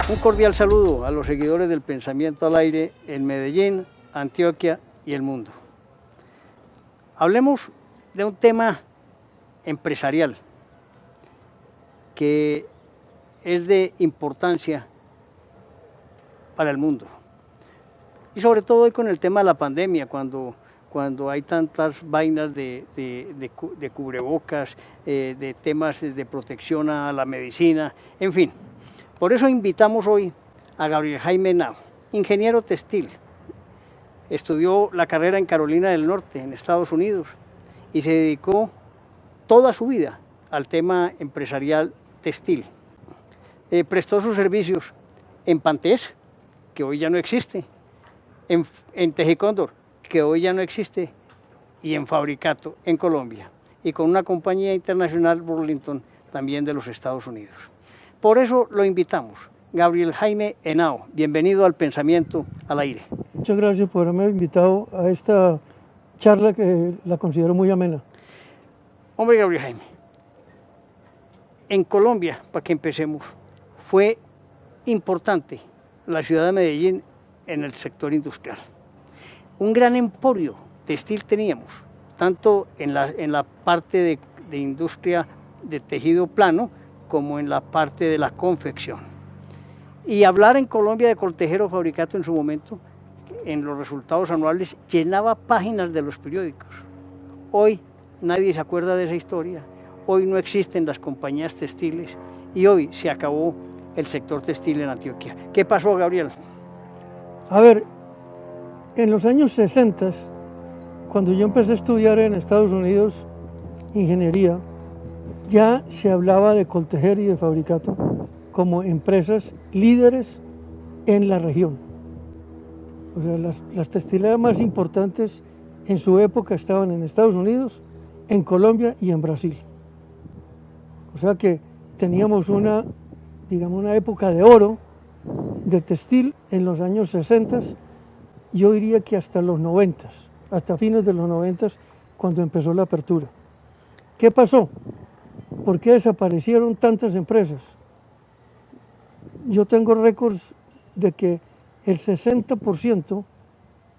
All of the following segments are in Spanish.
Un cordial saludo a los seguidores del Pensamiento al Aire en Medellín, Antioquia y el mundo. Hablemos de un tema empresarial que es de importancia para el mundo. Y sobre todo hoy con el tema de la pandemia, cuando hay tantas vainas de cubrebocas, de temas de protección a la medicina, en fin. Por eso invitamos hoy a Gabriel Jaime Henao, ingeniero textil. Estudió la carrera en Carolina del Norte, en Estados Unidos, y se dedicó toda su vida al tema empresarial textil. Prestó sus servicios en Pantés, que hoy ya no existe, en Tejicóndor, que hoy ya no existe, y en Fabricato, en Colombia, y con una compañía internacional, Burlington, también de los Estados Unidos. Por eso lo invitamos, Gabriel Jaime Henao. Bienvenido al Pensamiento al Aire. Muchas gracias por haberme invitado a esta charla que la considero muy amena. Hombre, Gabriel Jaime, en Colombia, para que empecemos, fue importante la ciudad de Medellín en el sector industrial. Un gran emporio textil teníamos, tanto en la parte de industria de tejido plano, como en la parte de la confección. Y hablar en Colombia de Coltejero Fabricato en su momento, en los resultados anuales, llenaba páginas de los periódicos. Hoy nadie se acuerda de esa historia, hoy no existen las compañías textiles y hoy se acabó el sector textil en Antioquia. ¿Qué pasó, Gabriel? A ver, en los años 60, cuando yo empecé a estudiar en Estados Unidos ingeniería, ya se hablaba de Coltejero y de Fabricato como empresas líderes en la región. O sea, las textileras más importantes en su época estaban en Estados Unidos, en Colombia y en Brasil. O sea que teníamos una época de oro de textil en los años 60, yo diría que hasta los 90, hasta fines de los 90, cuando empezó la apertura. ¿Qué pasó? ¿Por qué desaparecieron tantas empresas? Yo tengo récords de que el 60%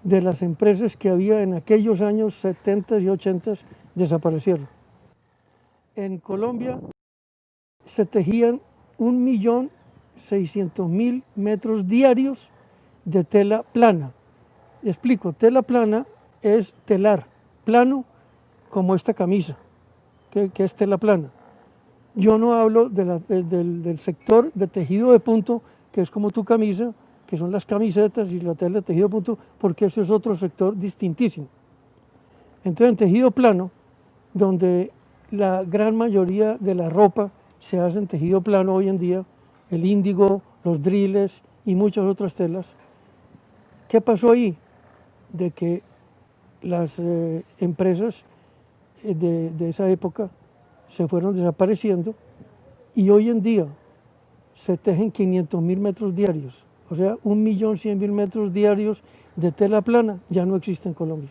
de las empresas que había en aquellos años 70 y 80 desaparecieron. En Colombia se tejían 1.600.000 metros diarios de tela plana. Explico, tela plana es telar, plano como esta camisa, que es tela plana. Yo no hablo del sector de tejido de punto, que es como tu camisa, que son las camisetas y la tela de tejido de punto, porque eso es otro sector distintísimo. Entonces, en tejido plano, donde la gran mayoría de la ropa se hace en tejido plano hoy en día, el índigo, los driles y muchas otras telas, ¿qué pasó ahí? De que las empresas de esa época se fueron desapareciendo y hoy en día se tejen 500.000 metros diarios, o sea, 1.100.000 metros diarios de tela plana ya no existe en Colombia.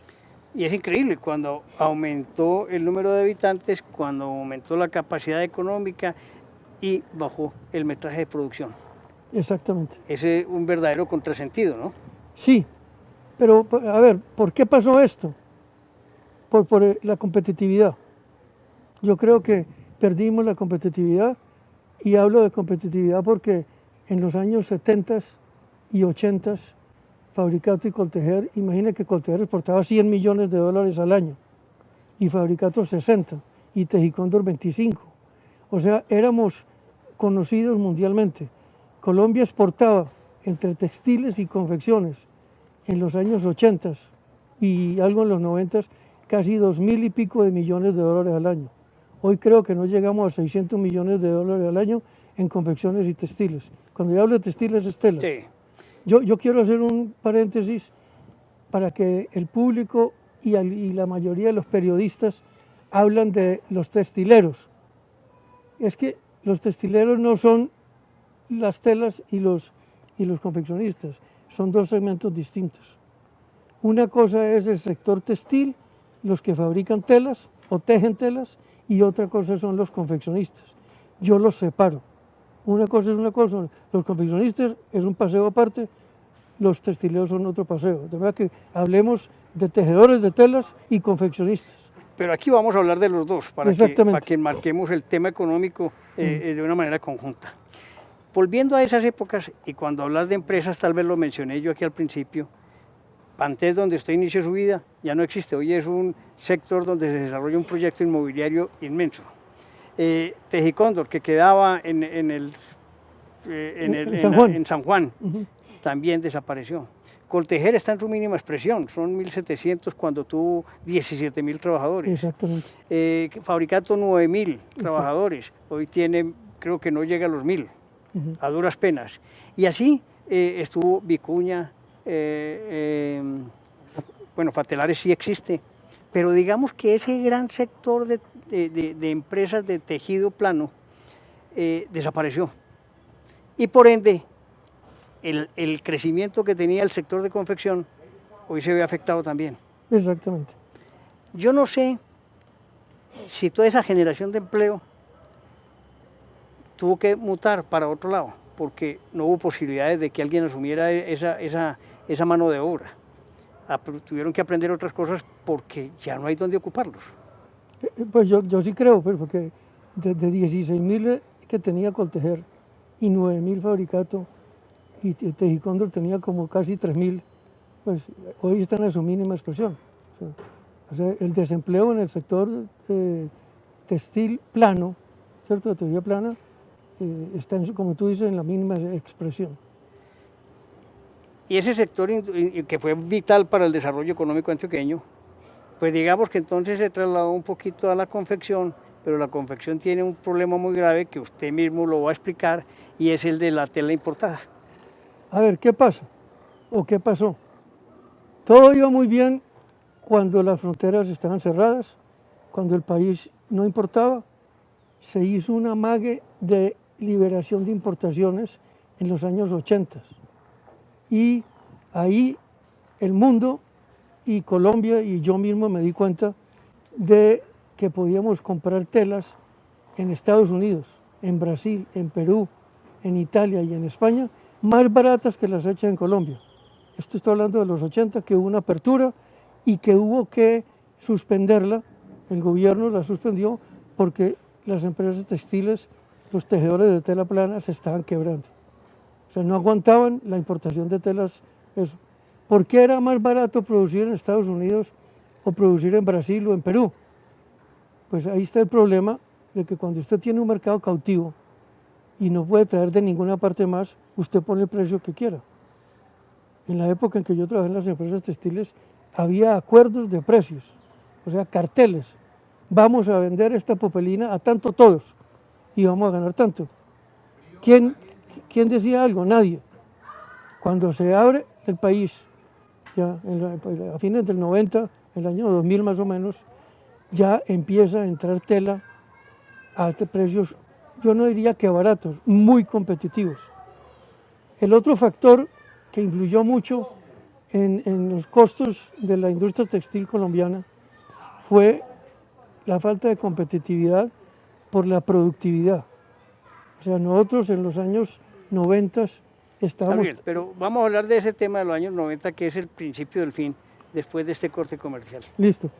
Y es increíble, cuando aumentó el número de habitantes, cuando aumentó la capacidad económica y bajó el metraje de producción. Exactamente. Ese es un verdadero contrasentido, ¿no? Sí, pero a ver, ¿por qué pasó esto? Por la competitividad. Yo creo que perdimos la competitividad y hablo de competitividad porque en los años 70 y 80 Fabricato y Coltejer, imagina que Coltejer exportaba $100 millones al año y Fabricato 60 y Tejicóndor 25. O sea, éramos conocidos mundialmente. Colombia exportaba entre textiles y confecciones en los años 80 y algo en los 90 casi 2.000 y pico de millones de dólares al año. Hoy creo que no llegamos a 600 millones de dólares al año en confecciones y textiles. Cuando yo hablo de textiles es tela. Sí. Yo quiero hacer un paréntesis para que el público y la mayoría de los periodistas hablan de los textileros. Es que los textileros no son las telas y los confeccionistas, son dos segmentos distintos. Una cosa es el sector textil, los que fabrican telas o tejen telas, y otra cosa son los confeccionistas. Yo los separo. Una cosa es una cosa, los confeccionistas es un paseo aparte, los textileros son otro paseo. De verdad que hablemos de tejedores de telas y confeccionistas. Pero aquí vamos a hablar de los dos, para que marquemos el tema económico de una manera conjunta. Volviendo a esas épocas, y cuando hablas de empresas, tal vez lo mencioné yo aquí al principio, Pantés, donde usted inició su vida, ya no existe. Hoy es un sector donde se desarrolla un proyecto inmobiliario inmenso. Tejicóndor, que quedaba en San Juan, también desapareció. Coltejer está en su mínima expresión, son 1.700 cuando tuvo 17.000 trabajadores. Exactamente. Fabricato 9.000 trabajadores, hoy tiene, creo que no llega a los 1.000, a duras penas. Y así estuvo Vicuña, bueno, Fatelares sí existe, pero digamos que ese gran sector de empresas de tejido plano desapareció. Y por ende, el crecimiento que tenía el sector de confección hoy se ve afectado también. Exactamente. Yo no sé si toda esa generación de empleo tuvo que mutar para otro lado, porque no hubo posibilidades de que alguien asumiera esa mano de obra. Tuvieron que aprender otras cosas porque ya no hay dónde ocuparlos. Pues yo sí creo, pues, porque de 16.000 que tenía Coltejer y 9.000 Fabricato, y Tejicóndor tenía como casi 3.000, pues hoy están en su mínima expresión. O sea, el desempleo en el sector textil plano, ¿cierto? De teoría plana, está, como tú dices, en la mínima expresión. Y ese sector que fue vital para el desarrollo económico antioqueño, pues digamos que entonces se trasladó un poquito a la confección, pero la confección tiene un problema muy grave que usted mismo lo va a explicar, y es el de la tela importada. A ver, ¿qué pasa? ¿O qué pasó? Todo iba muy bien cuando las fronteras estaban cerradas, cuando el país no importaba. Se hizo un amague de liberación de importaciones en los años 80. Y ahí el mundo y Colombia y yo mismo me di cuenta de que podíamos comprar telas en Estados Unidos, en Brasil, en Perú, en Italia y en España, más baratas que las hechas en Colombia. Esto estoy hablando de los 80, que hubo una apertura y que hubo que suspenderla. El gobierno la suspendió porque las empresas textiles, los tejedores de tela plana se estaban quebrando. O sea, no aguantaban la importación de telas. Eso. ¿Por qué era más barato producir en Estados Unidos o producir en Brasil o en Perú? Pues ahí está el problema de que cuando usted tiene un mercado cautivo y no puede traer de ninguna parte más, usted pone el precio que quiera. En la época en que yo trabajé en las empresas textiles, había acuerdos de precios, o sea, carteles. Vamos a vender esta popelina a tanto todos y vamos a ganar tanto. ¿Quién decía algo? Nadie. Cuando se abre el país, ya a fines del 90, el año 2000 más o menos, ya empieza a entrar tela a precios, yo no diría que baratos, muy competitivos. El otro factor que influyó mucho en los costos de la industria textil colombiana fue la falta de competitividad por la productividad. O sea, nosotros en los años 90 estábamos... Gabriel, pero vamos a hablar de ese tema de los años 90, que es el principio del fin, después de este corte comercial. Listo.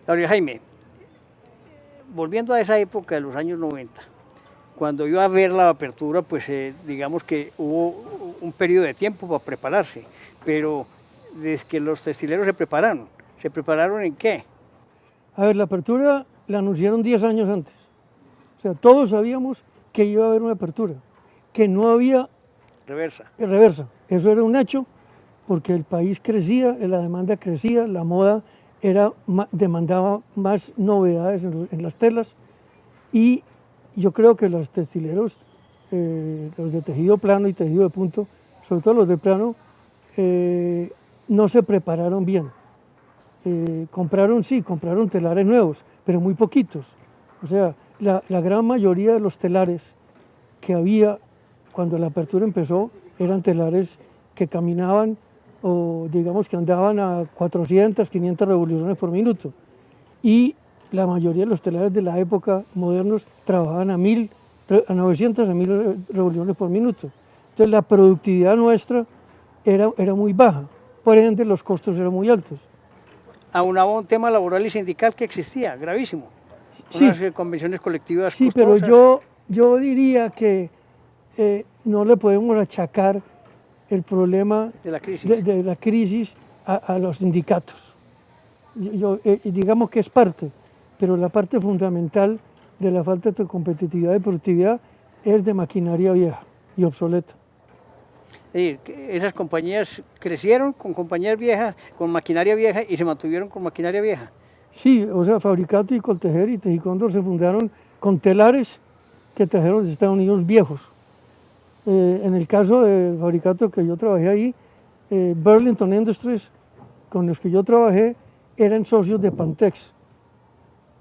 Gabriel Jaime, volviendo a esa época de los años 90, cuando iba a ver la apertura, pues digamos que hubo un periodo de tiempo para prepararse, pero desde que los textileros ¿se prepararon en qué? A ver, la apertura la anunciaron 10 años antes. O sea, todos sabíamos que iba a haber una apertura, que no había reversa. Eso era un hecho porque el país crecía, la demanda crecía, la moda demandaba más novedades en las telas y yo creo que los textileros, los de tejido plano y tejido de punto, sobre todo los de plano, no se prepararon bien. Compraron telares nuevos, pero muy poquitos. O sea, la gran mayoría de los telares que había cuando la apertura empezó eran telares que caminaban o digamos que andaban a 400, 500 revoluciones por minuto. Y la mayoría de los telares de la época modernos trabajaban a 900 a 1000 revoluciones por minuto. Entonces la productividad nuestra era muy baja, por ende los costos eran muy altos. Aunaba un tema laboral y sindical que existía, gravísimo. Sí, unas convenciones colectivas sí, costosas. pero yo diría que no le podemos achacar el problema de la crisis, de la crisis a los sindicatos. Digamos que es parte, pero la parte fundamental de la falta de competitividad y productividad es de maquinaria vieja y obsoleta. Es decir, esas compañías crecieron con compañías viejas, con maquinaria vieja y se mantuvieron con maquinaria vieja. Sí, o sea, Fabricato y Coltejer y Tejicóndor se fundaron con telares que trajeron de Estados Unidos viejos. En el caso de Fabricato, que yo trabajé ahí, Burlington Industries, con los que yo trabajé, eran socios de Pantex.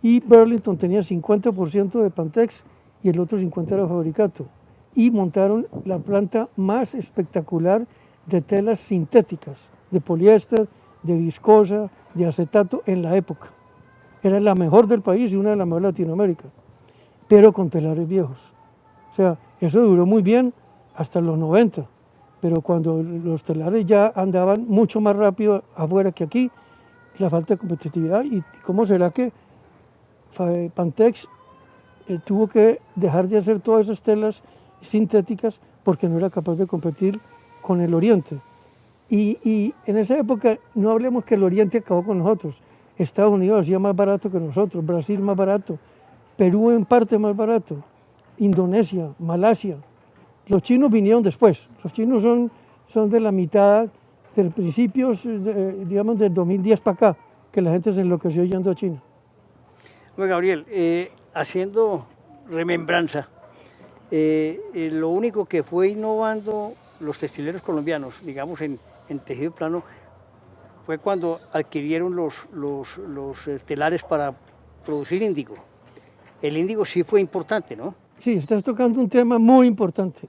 Y Burlington tenía 50% de Pantex y el otro 50% era Fabricato. Y montaron la planta más espectacular de telas sintéticas, de poliéster, de viscosa, de acetato en la época. Era la mejor del país y una de las mejores de Latinoamérica, pero con telares viejos. O sea, eso duró muy bien hasta los 90, pero cuando los telares ya andaban mucho más rápido afuera que aquí, la falta de competitividad. ¿Y cómo será que Pantex tuvo que dejar de hacer todas esas telas sintéticas porque no era capaz de competir con el Oriente? Y en esa época no hablemos que el Oriente acabó con nosotros. Estados Unidos hacía más barato que nosotros, Brasil más barato, Perú en parte más barato, Indonesia, Malasia. Los chinos vinieron después. Los chinos son de la mitad, de principios, digamos, del 2010 para acá, que la gente se enloqueció yendo a China. Bueno, Gabriel, haciendo remembranza, lo único que fue innovando los textileros colombianos, digamos, en tejido plano, fue cuando adquirieron los telares para producir índigo. El índigo sí fue importante, ¿no? Sí, estás tocando un tema muy importante,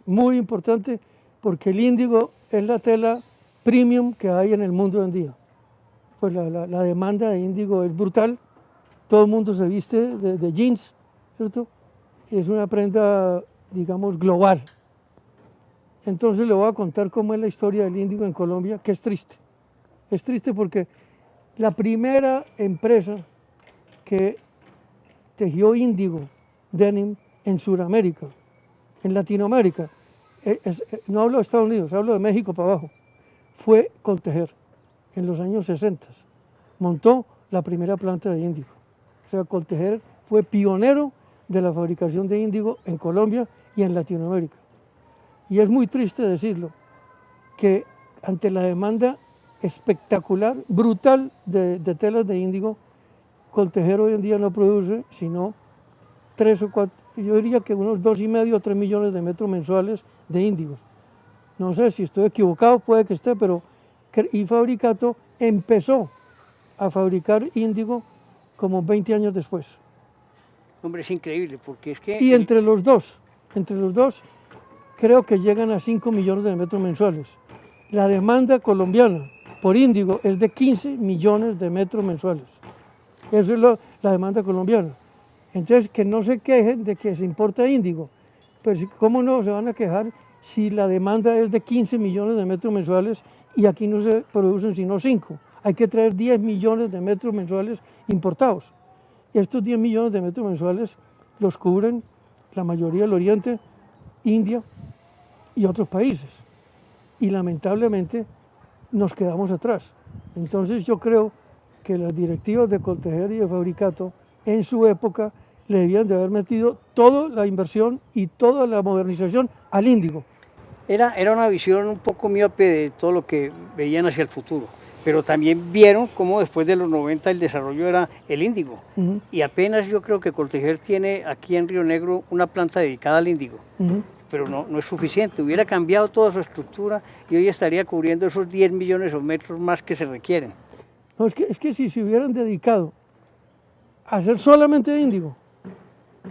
porque el índigo es la tela premium que hay en el mundo hoy en día. Pues la demanda de índigo es brutal, todo el mundo se viste de jeans, ¿cierto? Es una prenda, digamos, global. Entonces le voy a contar cómo es la historia del índigo en Colombia, que es triste. Es triste porque la primera empresa que tejió índigo, denim, en Sudamérica, en Latinoamérica, no hablo de Estados Unidos, hablo de México para abajo, fue Coltejer, en los años 60. Montó la primera planta de índigo. O sea, Coltejer fue pionero de la fabricación de índigo en Colombia y en Latinoamérica. Y es muy triste decirlo, que ante la demanda espectacular, brutal de telas de índigo, Coltejer hoy en día no produce sino 3 o 4, yo diría que unos 2,5 o 3 millones de metros mensuales de índigo. No sé si estoy equivocado, puede que esté, pero y Fabricato empezó a fabricar índigo como 20 años después. Hombre, es increíble, porque es que... Y entre los dos, creo que llegan a 5 millones de metros mensuales. La demanda colombiana por índigo es de 15 millones de metros mensuales. Eso es la demanda colombiana. Entonces, que no se quejen de que se importa índigo. Pues, ¿cómo no se van a quejar si la demanda es de 15 millones de metros mensuales y aquí no se producen sino 5? Hay que traer 10 millones de metros mensuales importados. Estos 10 millones de metros mensuales los cubren la mayoría del Oriente, India y otros países. Y lamentablemente nos quedamos atrás. Entonces yo creo que las directivas de Coltejer y de Fabricato en su época le debían de haber metido toda la inversión y toda la modernización al índigo. Era una visión un poco miope de todo lo que veían hacia el futuro, pero también vieron cómo después de los 90 el desarrollo era el índigo. Y apenas yo creo que Coltejer tiene aquí en Río Negro una planta dedicada al índigo, pero no es suficiente. Hubiera cambiado toda su estructura y hoy estaría cubriendo esos 10 millones de metros más que se requieren. No, es que si se hubieran dedicado a hacer solamente índigo,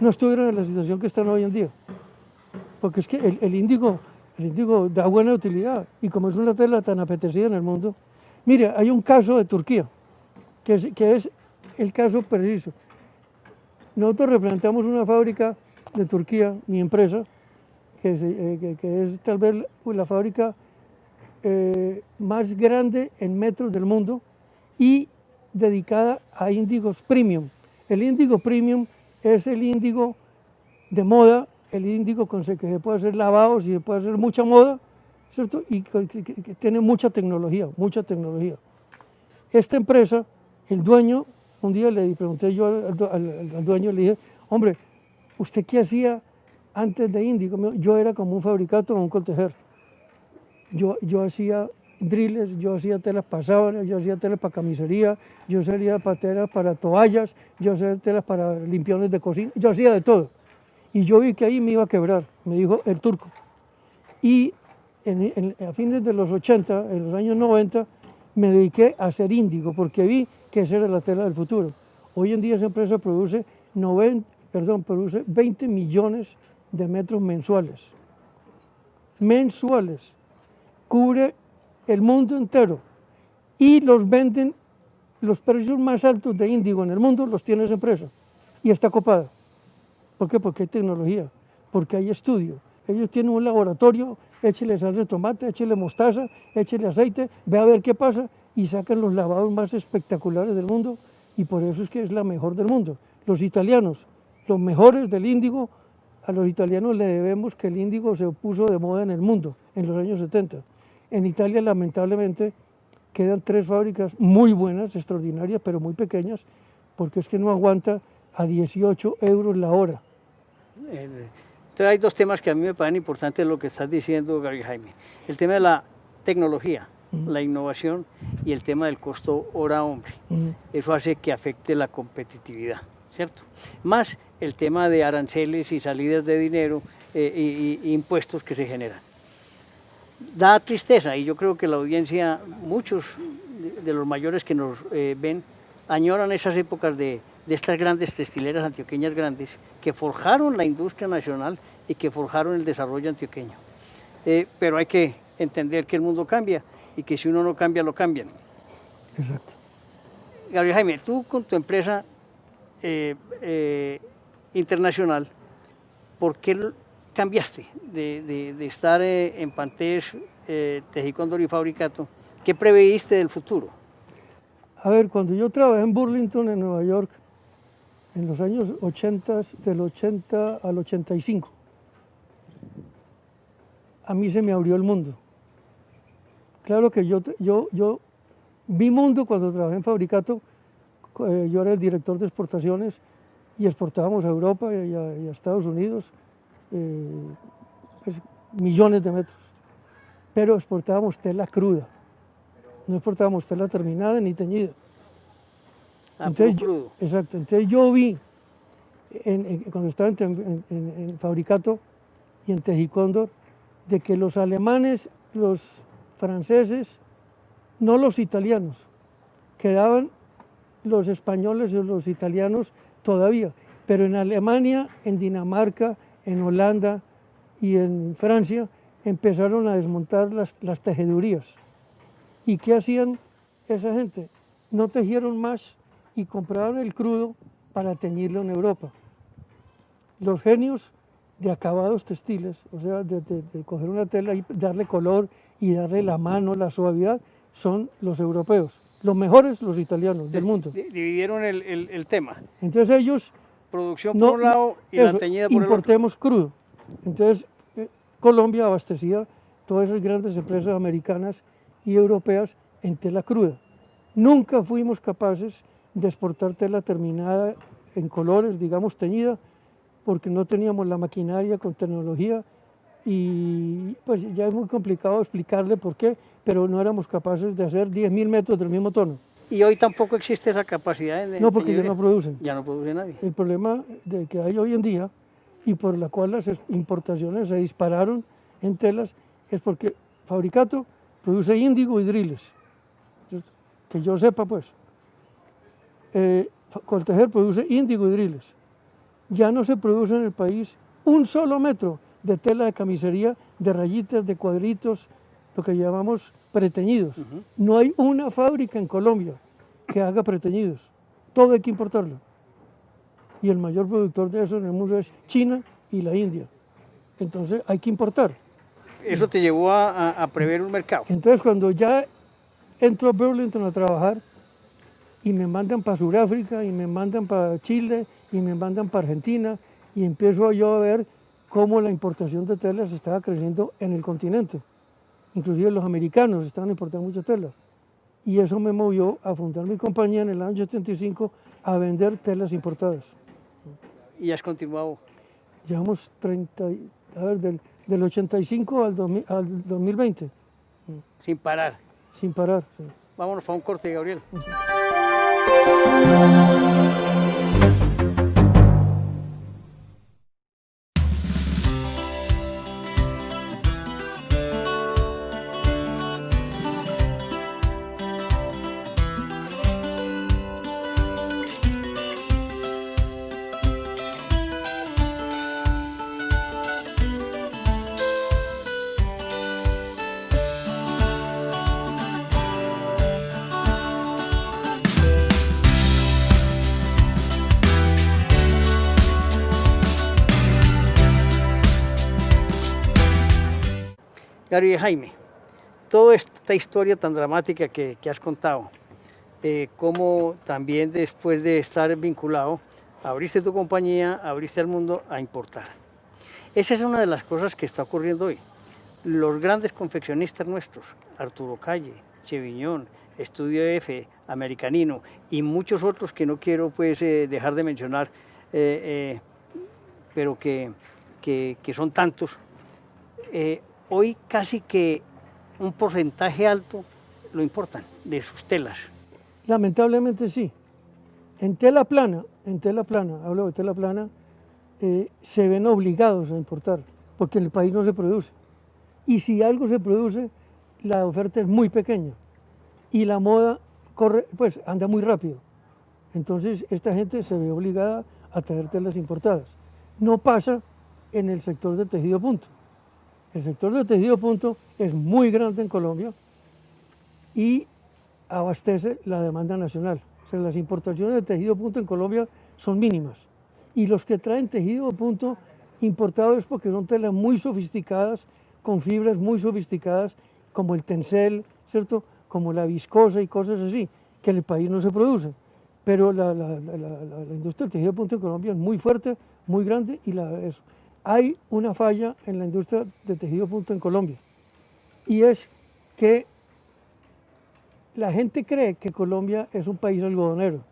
no estuvieran en la situación que están hoy en día. Porque es que el índigo da buena utilidad, y como es una tela tan apetecida en el mundo. Mire, hay un caso de Turquía, que es el caso preciso. Nosotros representamos una fábrica de Turquía, mi empresa, que es tal vez la fábrica más grande en metros del mundo y dedicada a índigos premium. El índigo premium es el índigo de moda, el índigo con que se puede hacer lavados y se puede hacer mucha moda, ¿cierto? Y que tiene mucha tecnología, mucha tecnología. Esta empresa, el dueño, un día le pregunté yo al dueño, le dije, hombre, ¿usted qué hacía antes de índigo? Yo era como un fabricante o un Coltejer. Yo hacía driles, yo hacía telas para sábanas, yo hacía telas para camisería, yo hacía telas para toallas, yo hacía telas para limpiones de cocina, yo hacía de todo. Y yo vi que ahí me iba a quebrar, me dijo el turco. Y a fines de los 80, en los años 90, me dediqué a hacer índigo, porque vi que esa era la tela del futuro. Hoy en día esa empresa produce 20 millones de metros mensuales. Mensuales. Cubre el mundo entero. Y los venden, los precios más altos de índigo en el mundo los tiene esa empresa. Y está copada. ¿Por qué? Porque hay tecnología, porque hay estudio. Ellos tienen un laboratorio, échele salsa de tomate, échele mostaza, échele aceite, ve a ver qué pasa, y sacan los lavados más espectaculares del mundo, y por eso es que es la mejor del mundo. Los italianos, los mejores del índigo, a los italianos le debemos que el índigo se puso de moda en el mundo en los años 70. En Italia, lamentablemente, quedan 3 fábricas muy buenas, extraordinarias, pero muy pequeñas, porque es que no aguanta a 18 euros la hora. Entonces hay 2 temas que a mí me parecen importantes lo que estás diciendo, Gabriel Jaime. El tema de la tecnología, la innovación, y el tema del costo hora-hombre. Eso hace que afecte la competitividad, ¿cierto? Más el tema de aranceles y salidas de dinero y impuestos que se generan. Da tristeza, y yo creo que la audiencia, muchos de los mayores que nos ven, añoran esas épocas de estas grandes textileras antioqueñas grandes que forjaron la industria nacional y que forjaron el desarrollo antioqueño. Pero hay que entender que el mundo cambia y que si uno no cambia, lo cambian. Exacto. Gabriel Jaime, tú con tu empresa internacional, ¿por qué cambiaste de estar en Pantés, Tejicóndor y Fabricato? ¿Qué preveíste del futuro? A ver, cuando yo trabajé en Burlington, en Nueva York, en los años 80, del 80 al 85, a mí se me abrió el mundo. Claro que yo vi mundo cuando trabajé en Fabricato. Yo era el director de exportaciones y exportábamos a Europa y a Estados Unidos pues, millones de metros. Pero exportábamos tela cruda, no exportábamos tela terminada ni teñida. Entonces, crudo. Exacto, entonces yo vi, cuando estaba en Fabricato y en Tejicóndor, de que los alemanes, los franceses, no los italianos, quedaban los españoles y los italianos todavía, pero en Alemania, en Dinamarca, en Holanda y en Francia empezaron a desmontar las tejedurías. ¿Y qué hacían esa gente? No tejieron más y compraban el crudo para teñirlo en Europa. Los genios de acabados textiles, o sea, de coger una tela y darle color y darle la mano, la suavidad, son los europeos. Los mejores, los italianos del mundo. Dividieron el tema. Entonces ellos... Producción por un lado y la teñida por el otro. Importemos crudo. Entonces Colombia abastecía todas esas grandes empresas americanas y europeas en tela cruda. Nunca fuimos capaces de exportar tela terminada en colores, digamos teñida, porque no teníamos la maquinaria con tecnología y pues ya es muy complicado explicarle por qué, pero no éramos capaces de hacer 10.000 metros del mismo tono. Y hoy tampoco existe esa capacidad de No, porque ya teñiduría. no producen. Ya no produce nadie. El problema que hay hoy en día y por la cual las importaciones se dispararon en telas es porque Fabricato produce índigo y driles, ¿cierto? Que yo sepa pues. Coltejer produce índigo y driles. Ya no se produce en el país un solo metro de tela de camisería, de rayitas, de cuadritos, lo que llamamos preteñidos. No hay una fábrica en Colombia que haga preteñidos. Todo hay que importarlo. Y el mayor productor de eso en el mundo es China y la India. Entonces hay que importar. Eso te llevó a prever un mercado. Entonces cuando ya entro a Burlington a trabajar y me mandan para Sudáfrica y me mandan para Chile y me mandan para Argentina y empiezo yo a ver cómo la importación de telas estaba creciendo en el continente. Inclusive los americanos estaban importando mucha tela. Y eso me movió a fundar mi compañía en el año 75 a vender telas importadas. Y has continuado. Llevamos 30, a ver, del 85 al 2020. Sin parar. Sin parar. Sí. Vámonos para un corte, Gabriel. Gabriel Jaime, toda esta historia tan dramática que has contado, cómo también después de estar vinculado, abriste tu compañía, abriste al mundo a importar. Esa es una de las cosas que está ocurriendo hoy. Los grandes confeccionistas nuestros, Arturo Calle, Cheviñón, Estudio F, Americanino y muchos otros que no quiero pues dejar de mencionar, pero que son tantos, hoy casi que un porcentaje alto lo importan de sus telas. Lamentablemente sí. En tela plana, hablo de tela plana, se ven obligados a importar, porque en el país no se produce. Y si algo se produce, la oferta es muy pequeña. Y la moda corre, pues anda muy rápido. Entonces esta gente se ve obligada a traer telas importadas. No pasa en el sector de tejido punto. El sector de tejido punto es muy grande en Colombia y abastece la demanda nacional. O sea, las importaciones de tejido punto en Colombia son mínimas. Y los que traen tejido punto importado es porque son telas muy sofisticadas, con fibras muy sofisticadas, como el tencel, ¿cierto? Como la viscosa y cosas así, que en el país no se produce. Pero la industria del tejido punto en Colombia es muy fuerte, muy grande y hay una falla en la industria de tejido punto en Colombia y es que la gente cree que Colombia es un país algodonero.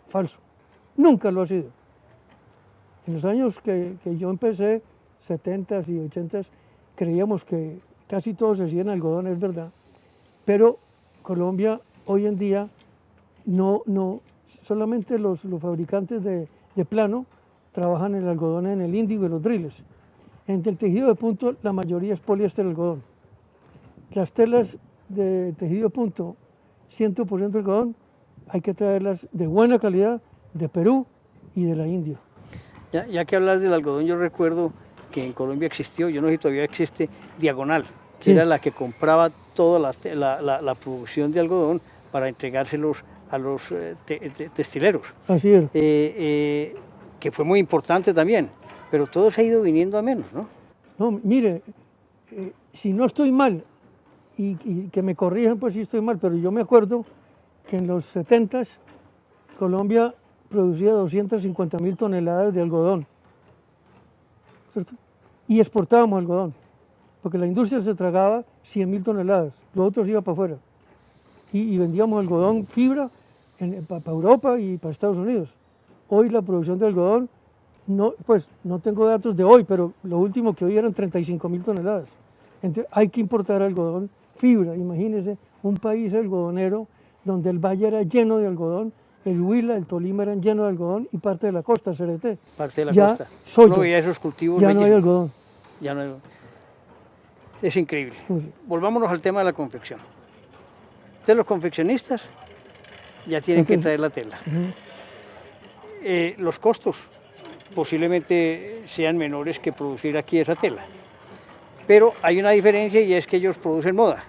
Falso, nunca lo ha sido. En los años que yo empecé, 70s y 80s, creíamos que casi todo se hacía en algodón, es verdad, pero Colombia hoy en día no solamente los fabricantes de plano trabajan el algodón en el índigo y los driles. En el tejido de punto la mayoría es poliéster algodón. Las telas de tejido de punto 100% algodón hay que traerlas de buena calidad de Perú y de la India. Ya que hablas del algodón, yo recuerdo que en Colombia existió, yo no sé si todavía existe, Diagonal, que Sí. era la que compraba toda la producción de algodón para entregárselos a los textileros. Así es. Que fue muy importante también, pero todo se ha ido viniendo a menos, ¿no? No, mire, si no estoy mal, y que me corrijan pues si estoy mal, pero yo me acuerdo que en los 70s Colombia producía 250.000 toneladas de algodón, ¿cierto? Y exportábamos algodón, porque la industria se tragaba 100.000 toneladas, lo otro se iba para afuera. Y vendíamos algodón fibra para Europa y para Estados Unidos. Hoy la producción de algodón No, pues no tengo datos de hoy, pero lo último que hoy eran 35.000 toneladas. Entonces hay que importar algodón, fibra. Imagínense un país algodonero donde el valle era lleno de algodón, el Huila, el Tolima eran llenos de algodón y parte de la costa, Cereté. Parte de la Ya costa. soya, No veía esos cultivos. ya no hay bellísimos. algodón. Ya no hay- Es increíble. Sí. Volvámonos al tema de la confección. Entonces los confeccionistas ya tienen que Entonces, traer la tela. Ujú. Los costos posiblemente sean menores que producir aquí esa tela. Pero hay una diferencia y es que ellos producen moda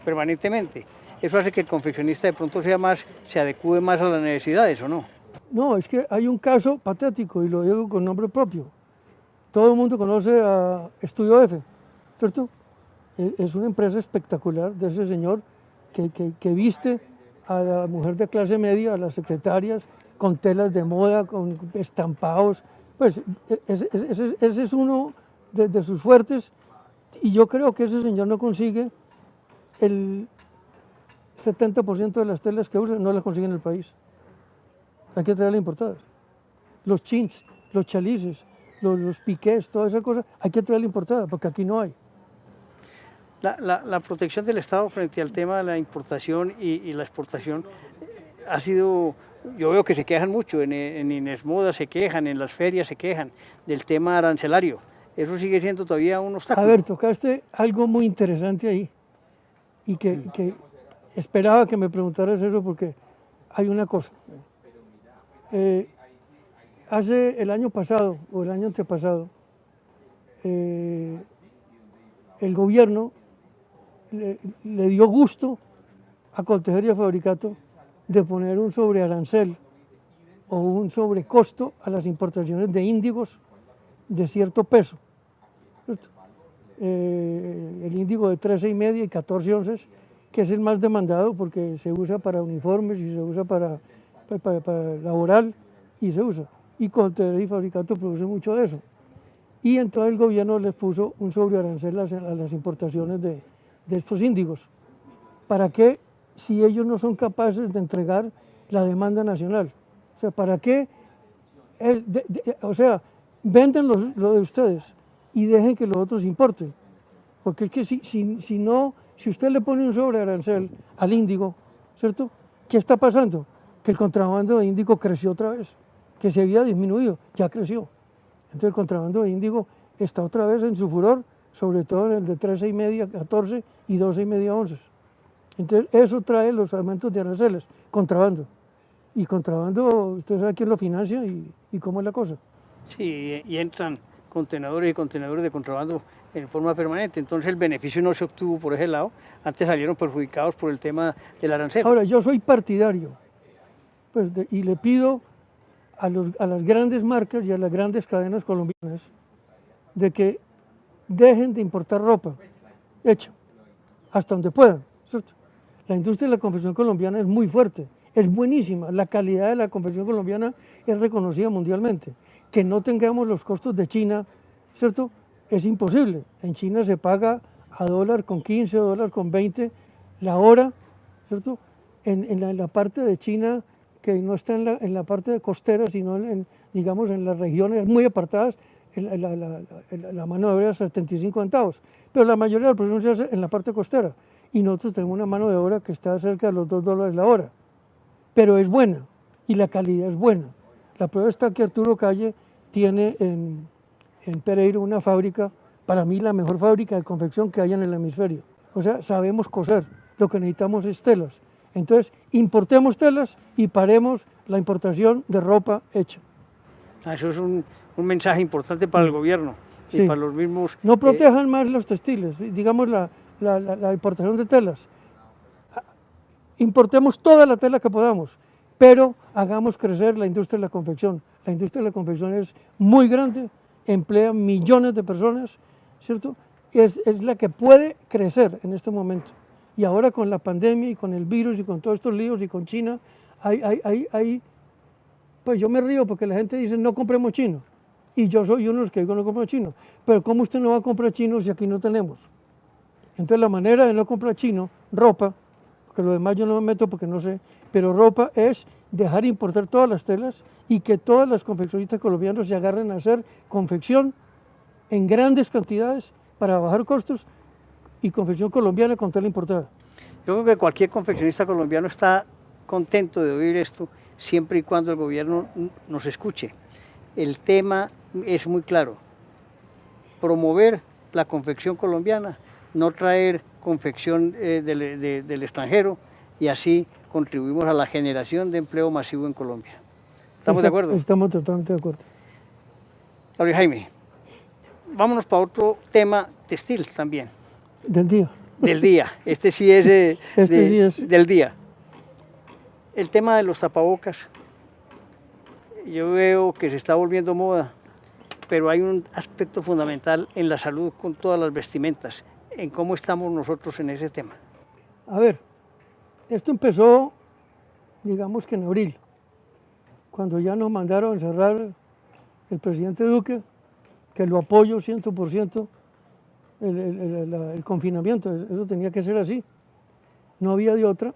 permanentemente. Eso hace que el confeccionista de pronto se adecue más a las necesidades, ¿o no? No, es que hay un caso patético y lo digo con nombre propio. Todo el mundo conoce a Estudio F, ¿cierto? Es una empresa espectacular de ese señor que viste a la mujer de clase media, a las secretarias, con telas de moda, con estampados. Pues ese es uno de sus fuertes y yo creo que ese señor no consigue el 70% de las telas que usa, no las consigue en el país. Hay que traerlas importadas. Los chins, los chalices, los piqués, toda esa cosa, hay que traerla importada porque aquí no hay. La protección del Estado frente al tema de la importación y la exportación ha sido, yo veo que se quejan mucho, en Inesmoda se quejan, en las ferias se quejan del tema arancelario. Eso sigue siendo todavía un A obstáculo. ver, tocaste algo muy interesante ahí y que esperaba que me preguntaras eso porque hay una cosa. Hace el año pasado o el año antepasado, el gobierno le dio gusto a Coltejer y a Fabricato de poner un sobrearancel o un sobrecosto a las importaciones de índigos de cierto peso. ¿Cierto? El índigo de 13,5 y 14 onzas, que es el más demandado porque se usa para uniformes y se usa para laboral y se usa. Y Coltejer y Fabricato produce mucho de eso. Y entonces el gobierno les puso un sobrearancel a las importaciones de estos índigos. ¿Para qué si ellos no son capaces de entregar la demanda nacional? O sea, ¿para qué? O sea, venden lo de ustedes y dejen que los otros importen. Porque es que si usted le pone un sobrearancel al índigo, ¿cierto? ¿Qué está pasando? Que el contrabando de índigo creció otra vez, que se había disminuido, ya creció. Entonces el contrabando de índigo está otra vez en su furor, sobre todo en el de 13,5, 14 y 12,5 onzas. Entonces eso trae los aumentos de aranceles, contrabando. Y contrabando, usted sabe quién lo financia y cómo es la cosa. Sí, y entran contenedores y contenedores de contrabando en forma permanente. Entonces el beneficio no se obtuvo por ese lado. Antes salieron perjudicados por el tema del arancel. Ahora, yo soy partidario pues, y le pido a las grandes marcas y a las grandes cadenas colombianas de que dejen de importar ropa hecha, hasta donde puedan, ¿cierto? La industria de la confección colombiana es muy fuerte, es buenísima, la calidad de la confección colombiana es reconocida mundialmente. Que no tengamos los costos de China, ¿cierto? Es imposible. En China se paga a $1.15, $1.20 la hora, ¿cierto? En la parte de China que no está en la parte costera, sino digamos en las regiones muy apartadas, la mano de obra es 75 centavos, pero la mayoría de la producción se hace en la parte costera y nosotros tenemos una mano de obra que está cerca de los $2 la hora, pero es buena y la calidad es buena. La prueba está que Arturo Calle tiene en Pereira una fábrica, para mí la mejor fábrica de confección que hay en el hemisferio. O sea, sabemos coser, lo que necesitamos es telas. Entonces, importemos telas y paremos la importación de ropa hecha. Eso es un mensaje importante para el gobierno y Sí. para los mismos... No protejan más los textiles, digamos la importación de telas. Importemos toda la tela que podamos, pero hagamos crecer la industria de la confección. La industria de la confección es muy grande, emplea millones de personas, ¿cierto? Es la que puede crecer en este momento. Y ahora con la pandemia y con el virus y con todos estos líos y con China, pues yo me río porque la gente dice no compremos chino. Y yo soy uno de los que digo no compremos chino. Pero ¿cómo usted no va a comprar chino si aquí no tenemos? Entonces la manera de no comprar chino, ropa, porque lo demás yo no me meto porque no sé, pero ropa es dejar importar todas las telas y que todas las confeccionistas colombianas se agarren a hacer confección en grandes cantidades para bajar costos y confección colombiana con tela importada. Yo creo que cualquier confeccionista colombiano está contento de oír esto siempre y cuando el gobierno nos escuche. El tema es muy claro: promover la confección colombiana, no traer confección del extranjero, y así contribuimos a la generación de empleo masivo en Colombia. ¿Estamos de acuerdo? Estamos totalmente de acuerdo. Gabriel Jaime, vámonos para otro tema textil también. Del día. Del día. Este sí es, sí es del día. El tema de los tapabocas. Yo veo que se está volviendo moda, pero hay un aspecto fundamental en la salud con todas las vestimentas. ¿En cómo estamos nosotros en ese tema? A ver, esto empezó, digamos que en abril, cuando ya nos mandaron cerrar el presidente Duque, que lo apoyo 100%, el confinamiento, eso tenía que ser así, no había de otra.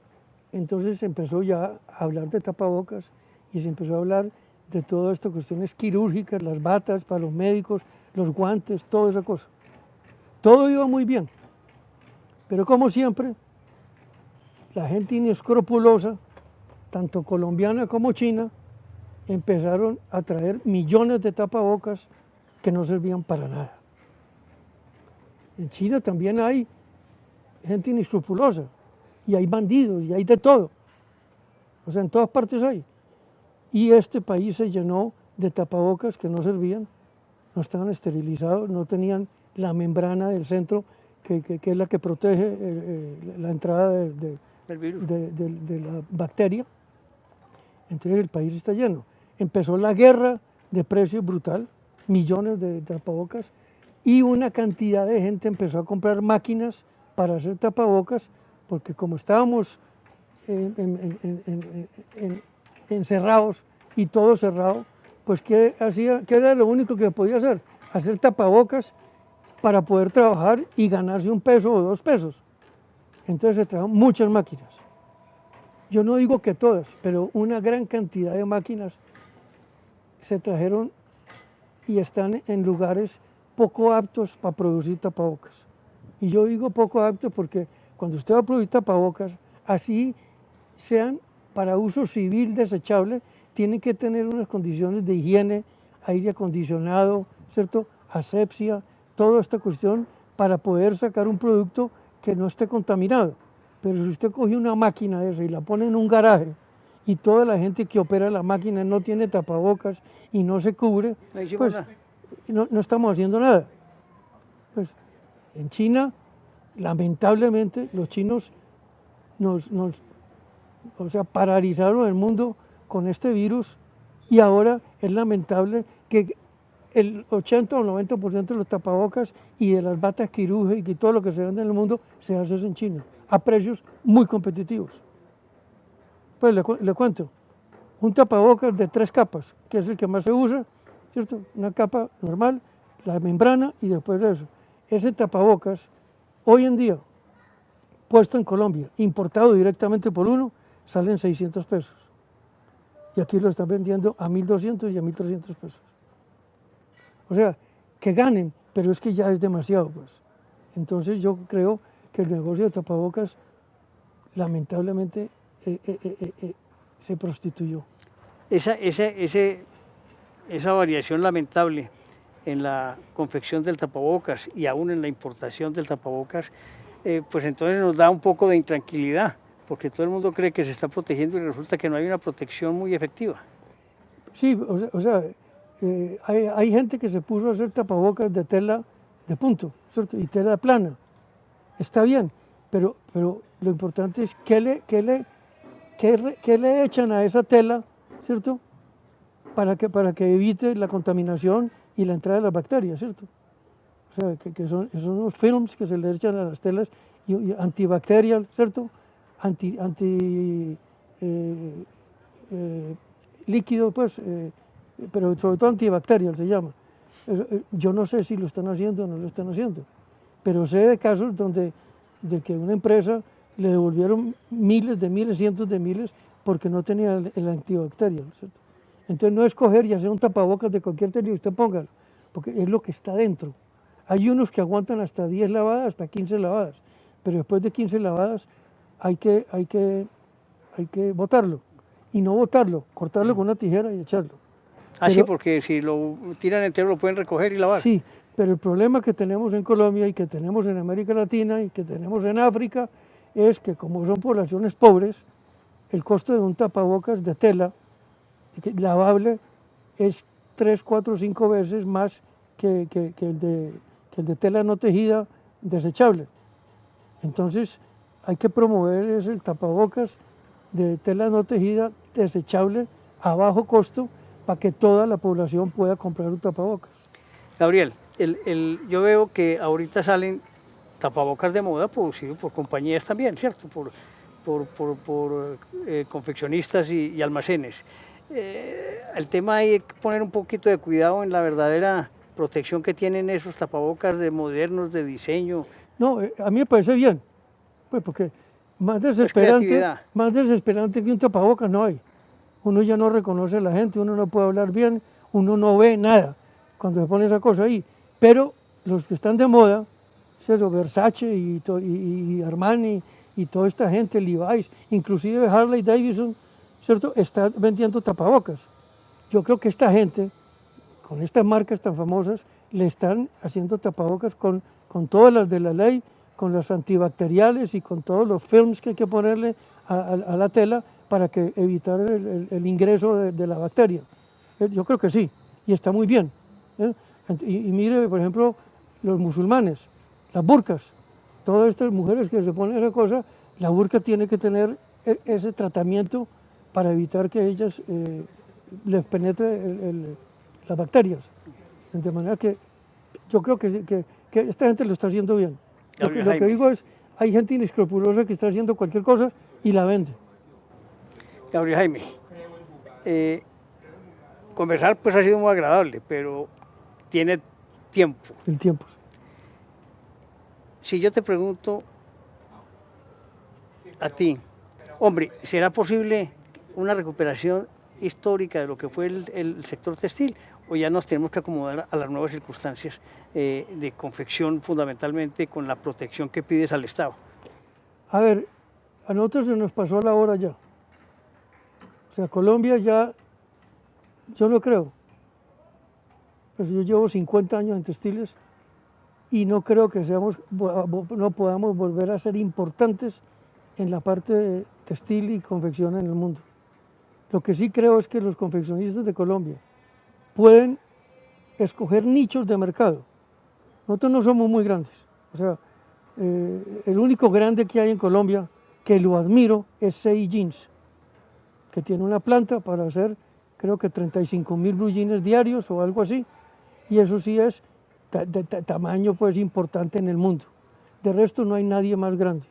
Entonces se empezó ya a hablar de tapabocas y se empezó a hablar de todas estas cuestiones quirúrgicas, las batas para los médicos, los guantes, toda esa cosa. Todo iba muy bien, pero como siempre, la gente inescrupulosa, tanto colombiana como china, empezaron a traer millones de tapabocas que no servían para nada. En China también hay gente inescrupulosa, y hay bandidos, y hay de todo. O sea, en todas partes hay. Y este país se llenó de tapabocas que no servían, no estaban esterilizados, no tenían la membrana del centro, que es la que protege la entrada de la bacteria. Entonces el país está lleno. Empezó la guerra de precios brutal, millones de tapabocas, y una cantidad de gente empezó a comprar máquinas para hacer tapabocas, porque como estábamos encerrados y todo cerrado, pues ¿qué hacía? ¿Qué era lo único que podía hacer? Hacer tapabocas para poder trabajar y ganarse 1 peso o 2 pesos. Entonces se trajeron muchas máquinas. Yo no digo que todas, pero una gran cantidad de máquinas se trajeron y están en lugares poco aptos para producir tapabocas. Y yo digo poco aptos porque cuando usted va a producir tapabocas, así sean para uso civil desechable, tienen que tener unas condiciones de higiene, aire acondicionado, ¿cierto? Asepsia, toda esta cuestión para poder sacar un producto que no esté contaminado. Pero si usted coge una máquina de esa y la pone en un garaje y toda la gente que opera la máquina no tiene tapabocas y no se cubre, pues no estamos haciendo nada. Pues, en China, lamentablemente, los chinos paralizaron el mundo con este virus, y ahora es lamentable que el 80 o 90% de los tapabocas y de las batas quirúrgicas y todo lo que se vende en el mundo se hace en China, a precios muy competitivos. Pues le cuento, un tapabocas de 3 capas, que es el que más se usa, ¿cierto? Una capa normal, la membrana y después de eso. Ese tapabocas, hoy en día, puesto en Colombia, importado directamente por uno, salen 600 pesos. Y aquí lo están vendiendo a 1.200 y a 1.300 pesos. O sea, que ganen, pero es que ya es demasiado, pues. Entonces yo creo que el negocio de tapabocas, lamentablemente, se prostituyó. Esa variación lamentable en la confección del tapabocas y aún en la importación del tapabocas, pues entonces nos da un poco de intranquilidad, porque todo el mundo cree que se está protegiendo y resulta que no hay una protección muy efectiva. Sí, hay gente que se puso a hacer tapabocas de tela de punto, ¿cierto? Y tela plana. Está bien, pero lo importante es qué le echan a esa tela, ¿cierto? Para que evite la contaminación y la entrada de las bacterias, ¿cierto? O sea, que son unos films que se le echan a las telas y antibacterial, ¿cierto? Líquido, pues, pero sobre todo antibacterial se llama. Yo no sé si lo están haciendo o no lo están haciendo, pero sé de casos de que una empresa le devolvieron miles de miles, cientos de miles, porque no tenía el antibacterial, ¿cierto? Entonces no es coger y hacer un tapabocas de cualquier tela y usted póngalo, porque es lo que está dentro. Hay unos que aguantan hasta 10 lavadas, hasta 15 lavadas, pero después de 15 lavadas hay que botarlo. Y no botarlo, cortarlo con una tijera y echarlo. Ah, sí, Pero- porque si lo tiran entero lo pueden recoger y lavar. Sí, pero el problema que tenemos en Colombia y que tenemos en América Latina y que tenemos en África es que como son poblaciones pobres, el costo de un tapabocas de tela lavable es 3, 4, 5 veces más que el de tela no tejida desechable. Entonces hay que promover el tapabocas de tela no tejida desechable a bajo costo para que toda la población pueda comprar un tapabocas. Gabriel, yo veo que ahorita salen tapabocas de moda producidos por compañías también, ¿cierto? Por confeccionistas y almacenes. El tema hay que poner un poquito de cuidado en la verdadera protección que tienen esos tapabocas de modernos, de diseño. No, a mí me parece bien, pues porque creatividad. más desesperante que un tapabocas no hay. Uno ya no reconoce a la gente, uno no puede hablar bien, uno no ve nada cuando se pone esa cosa ahí. Pero los que están de moda, ¿cierto? Versace y Armani y toda esta gente, Levi's, inclusive Harley Davidson, ¿cierto? Está vendiendo tapabocas. Yo creo que esta gente, con estas marcas tan famosas, le están haciendo tapabocas con todas las de la ley, con las antibacteriales y con todos los films que hay que ponerle a la tela para que evitar el ingreso de la bacteria. Yo creo que sí, y está muy bien. Y mire, por ejemplo, los musulmanes, las burkas, todas estas mujeres que se ponen esa cosa, la burka tiene que tener ese tratamiento para evitar que ellas les penetre las bacterias. De manera que yo creo que esta gente lo está haciendo bien. Lo que digo es, hay gente inescrupulosa que está haciendo cualquier cosa y la vende. Gabriel Jaime, conversar pues ha sido muy agradable, pero tiene tiempo. El tiempo. Si yo te pregunto a ti, hombre, ¿será posible una recuperación histórica de lo que fue el sector textil? ¿O ya nos tenemos que acomodar a las nuevas circunstancias de confección, fundamentalmente con la protección que pides al Estado? A ver, a nosotros se nos pasó la hora ya. O sea, Colombia ya, yo no creo. Pues yo llevo 50 años en textiles y no creo que no podamos volver a ser importantes en la parte de textil y confección en el mundo. Lo que sí creo es que los confeccionistas de Colombia pueden escoger nichos de mercado. Nosotros no somos muy grandes. O sea, el único grande que hay en Colombia, que lo admiro, es CI Jeans, que tiene una planta para hacer, creo que 35.000 blue jeans diarios o algo así, y eso sí es de tamaño pues importante en el mundo. De resto no hay nadie más grande.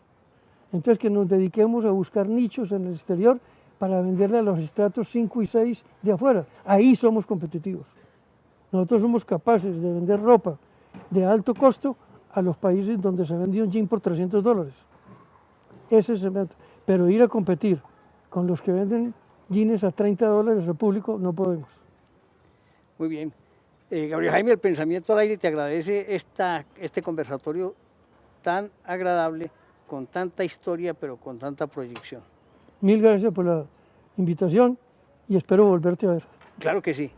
Entonces que nos dediquemos a buscar nichos en el exterior para venderle a los estratos 5 y 6 de afuera. Ahí somos competitivos. Nosotros somos capaces de vender ropa de alto costo a los países donde se vende un jean por $300. Ese es el método. Pero ir a competir con los que venden jeans a $30 al público, no podemos. Muy bien. Gabriel Jaime, el Pensamiento al Aire te agradece este conversatorio tan agradable, con tanta historia, pero con tanta proyección. Mil gracias por la invitación y espero volverte a ver. Claro que sí.